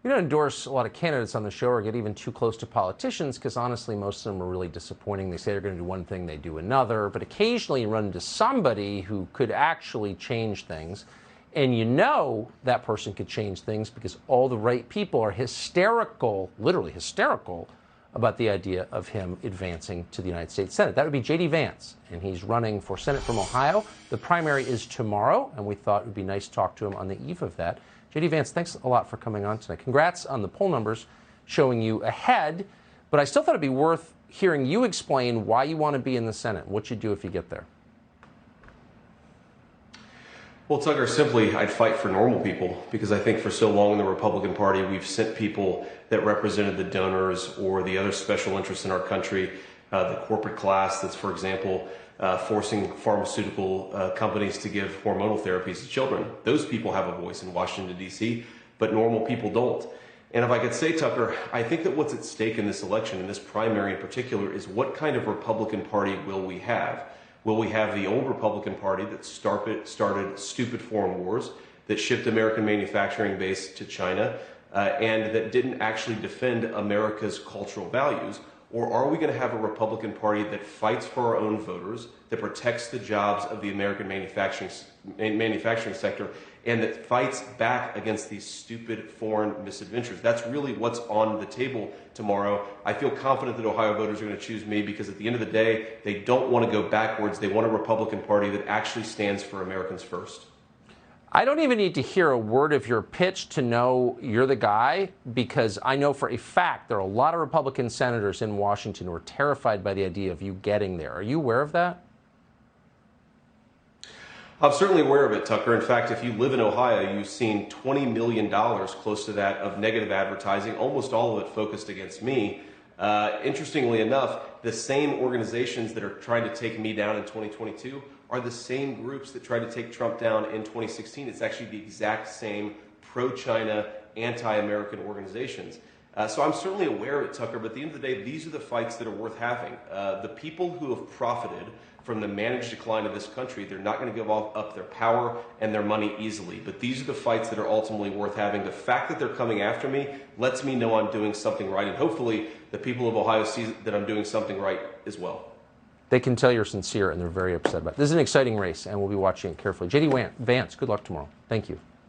We don't endorse a lot of candidates on the show or get even too close to politicians because honestly, most of them are really disappointing. They say they're going to do one thing, they do another. But occasionally you run into somebody who could actually change things. And you know that person could change things because all the right people are hysterical, literally hysterical, about the idea of him advancing to the United States Senate. That would be J.D. Vance, and he's running for Senate from Ohio. The primary is tomorrow, and we thought it would be nice to talk to him on the eve of that. J.D. Vance, thanks a lot for coming on tonight. Congrats on the poll numbers showing you ahead, but I still thought it'd be worth hearing you explain why you want to be in the Senate, what you do if you get there. Well, Tucker, simply, I'd fight for normal people because I think for so long in the Republican Party, we've sent people that represented the donors or the other special interests in our country, the corporate class that's, for example, forcing pharmaceutical companies to give hormonal therapies to children. Those people have a voice in Washington, D.C., but normal people don't. And if I could say, Tucker, I think that what's at stake in this election, in this primary in particular, is what kind of Republican Party will we have? Will we have the old Republican Party that started stupid foreign wars, that shipped American manufacturing base to China, and that didn't actually defend America's cultural values? Or are we going to have a Republican Party that fights for our own voters, that protects the jobs of the American manufacturing sector, and that fights back against these stupid foreign misadventures? That's really what's on the table tomorrow. I feel confident that Ohio voters are going to choose me because at the end of the day, they don't want to go backwards. They want a Republican Party that actually stands for Americans first. I don't even need to hear a word of your pitch to know you're the guy, because I know for a fact there are a lot of Republican senators in Washington who are terrified by the idea of you getting there. Are you aware of that? I'm certainly aware of it, Tucker. In fact, if you live in Ohio, you've seen $20 million, close to that, of negative advertising, almost all of it focused against me. Interestingly enough, the same organizations that are trying to take me down in 2022 are the same groups that tried to take Trump down in 2016. It's actually the exact same pro-China, anti-American organizations. So I'm certainly aware of it, Tucker, but at the end of the day, these are the fights that are worth having. The people who have profited from the managed decline of this country, they're not going to give up their power and their money easily. But these are the fights that are ultimately worth having. The fact that they're coming after me lets me know I'm doing something right. And hopefully the people of Ohio see that I'm doing something right as well. They can tell you're sincere, and they're very upset about it. This is an exciting race, and we'll be watching it carefully. J.D. Vance, good luck tomorrow. Thank you.